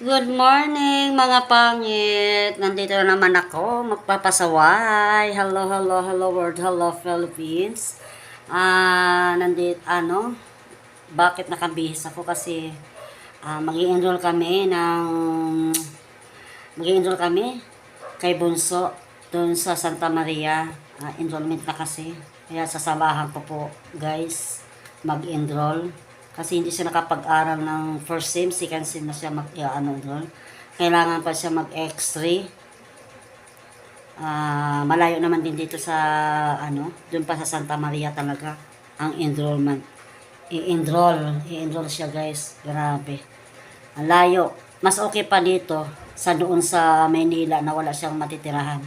Good morning mga pangit. Nandito na naman ako, magpapasaway. Hello, hello, hello world, hello Philippines. Bakit nakabihis ako kasi mag-i-enroll kami kay Bunso doon sa Santa Maria. Enrollment na kasi. Kaya sasamahan ko po guys mag-enroll. Kasi hindi siya nakapag-aral ng first sem, second sem na siya enroll. Kailangan pa siya mag-X-ray. Malayo naman din dito sa doon pa sa Santa Maria talaga ang enrollment. I-enroll siya guys. Grabe. Ang layo. Mas okay pa dito sa doon sa Maynila na wala siyang matitirahan.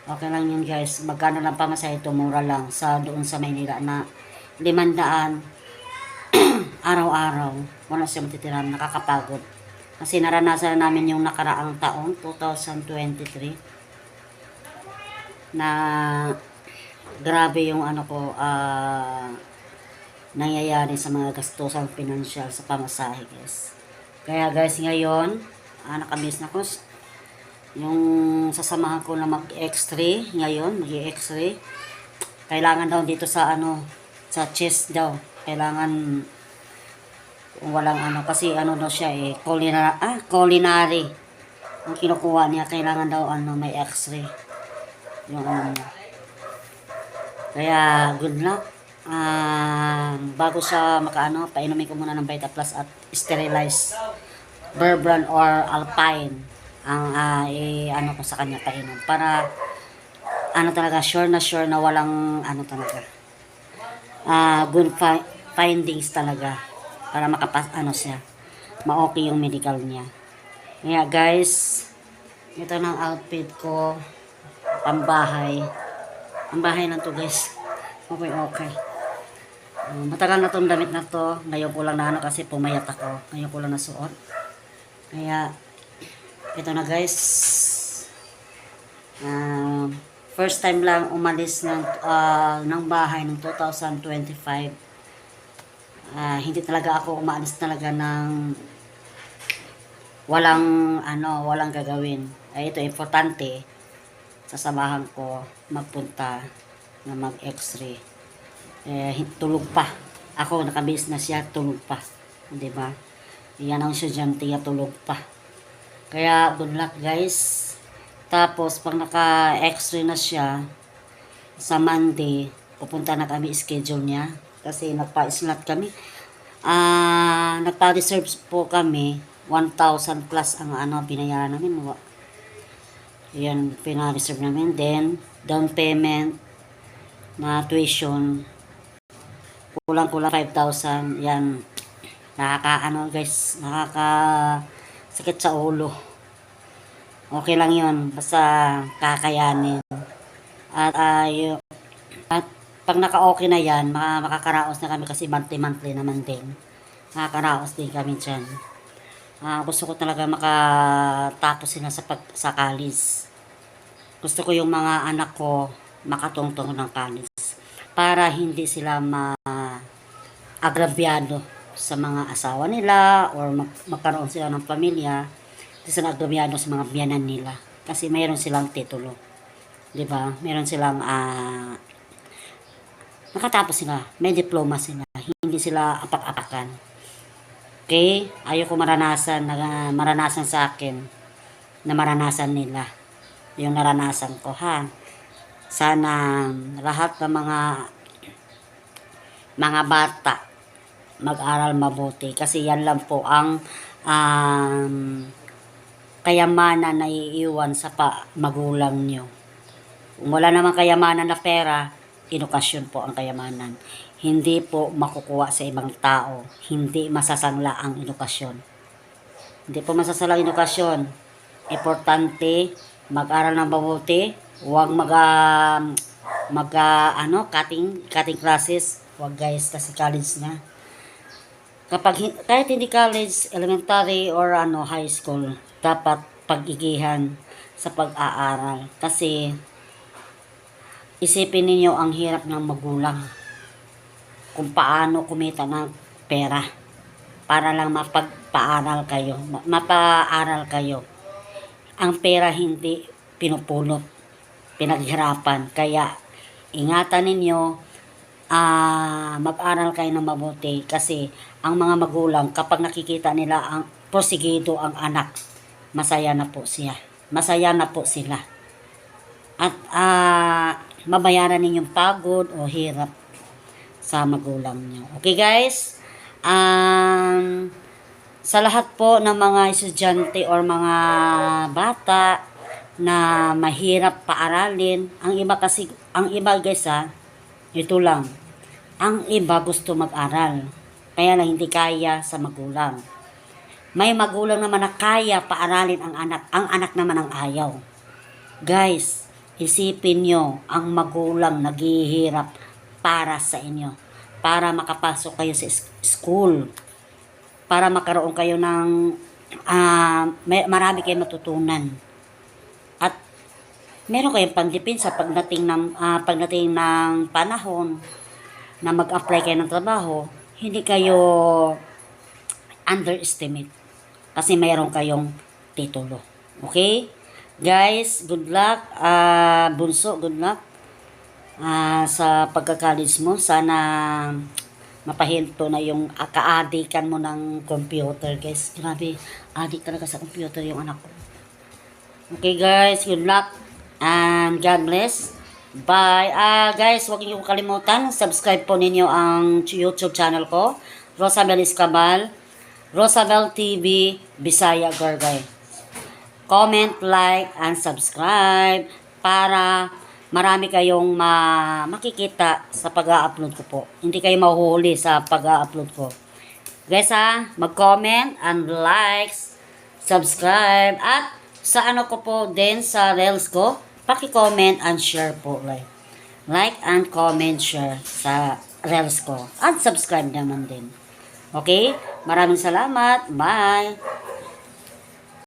Okay lang yun guys. Magkano lang pamasahe ito, mura lang sa doon sa Maynila na 500 araw-araw. Wala siya matitirahan, nakakapagod. Kasi naranasan namin yung nakaraang taon, 2023, na grabe yung nangyayari sa mga gastusang pinansyal sa pamasahe guys. Kaya guys ngayon, nakamiss na ko yung sasamahan ko na mag-X-ray ngayon, mag-X-ray. Kailangan daw dito sa sa chest daw. Kailangan kung walang kasi daw siya culinary. Ang kinukuha niya, kailangan daw may X-ray. Yung Kaya good luck. Bago siya painumin ko muna ng Vita Plus at sterilize Bourbon or Alpine ang ko sa kanya painom para talaga sure na walang talaga good findings talaga para siya ma-okay yung medical niya. Kaya guys, ito ng outfit ko pambahay. Ang bahay na to guys. Okay. Matagal na tong damit na to. Ngayon ko lang kasi pumayat ako. Ngayon ko lang nasuot. Kaya ito na guys. First time lang umalis ng bahay ng 2025. Hindi talaga ako umaalis talaga ng walang gagawin. Ito importante. Sasamahan ko magpunta na mag-X-ray. Tulog pa. Ako nakabis na siya, tulog pa. 'Di ba? Yan ang estudyante, tulog pa. Kaya good luck guys. Tapos pag naka-X-ray na siya sa Monday, pupunta na kami schedule niya kasi nagpa-slot kami. Nagpa-reserve po kami 1,000 plus ang binayaran namin. Yan, pina-reserve namin. Then, down payment na tuition, kulang-kulang 5,000. Yan, guys, sakit sa ulo. Okay lang yun, basta kakayanin. At pag naka-okay na yan, makakaraos na kami kasi monthly naman din. Makakaraos din kami dyan. Gusto ko talaga makatapos sila sa college. Gusto ko yung mga anak ko makatungtong ng college para hindi sila agrabyado sa mga asawa nila or magkaroon sila ng pamilya. Hindi sila agrabyado sa mga biyanan nila kasi mayroon silang titulo, di ba? Mayroon silang nakatapos sila, may diploma sila, hindi sila apak-apakan. Okay? Ayoko maranasan sa akin na maranasan nila yung naranasan ko, ha? Sana lahat ng mga bata mag-aral mabuti kasi yan lang po ang kayamanan na iiwan sa magulang nyo. Kung wala namang kayamanan na pera, edukasyon po ang kayamanan. Hindi po makukuha sa ibang tao. Hindi masasangla ang edukasyon. Hindi po masasangla ang edukasyon. Importante, mag-aral ng mabuti. Huwag cutting classes. Huwag guys, kasi college na. Kahit hindi college, elementary or high school, dapat pag-igihan sa pag-aaral. Kasi isipin ninyo ang hirap ng magulang kung paano kumita ng pera. para lang mapaaral kayo. Ang pera hindi pinupulot, pinaghirapan. Kaya ingatan ninyo, mag-aral kayo ng mabuti kasi ang mga magulang kapag nakikita nila ang porsigido ang anak, masaya na po siya. Masaya na po sila. At mabayaran ninyong pagod o hirap sa magulang nyo. Okay guys? Sa lahat po ng mga estudyante or mga bata na mahirap paaralin, ang iba guys ito lang, ang iba gusto mag-aral, kaya lang hindi kaya sa magulang. May magulang naman na kaya paaralin ang anak naman ang ayaw. Guys, isipin nyo, ang magulang naghihirap para sa inyo, para makapasok kayo sa school, para makaroon kayo ng marami kayong matutunan. At meron kayong pandipinsa pagdating ng panahon na mag-apply kayo ng trabaho, hindi kayo underestimate kasi mayroon kayong titulo. Okay? Guys, good luck. Bunso, good luck sa pagka-college mo. Sana mapahinto na yung kaadikan mo ng computer, guys. Grabe, adik talaga sa computer yung anak ko. Okay, guys, good luck and God bless. Bye. Guys, huwag niyo kalimutan, subscribe po ninyo ang YouTube channel ko, Rosabel Escabal, Rosabel TV, Bisaya Gargay. Comment, like, and subscribe para marami kayong makikita sa pag-upload ko po. Hindi kayo mahuhuli sa pag-upload ko. Guys mag-comment and likes, subscribe, at sa ano ko po din sa reels ko, paki-comment and share po. Like and comment, share sa reels ko. At subscribe naman din. Okay? Maraming salamat. Bye!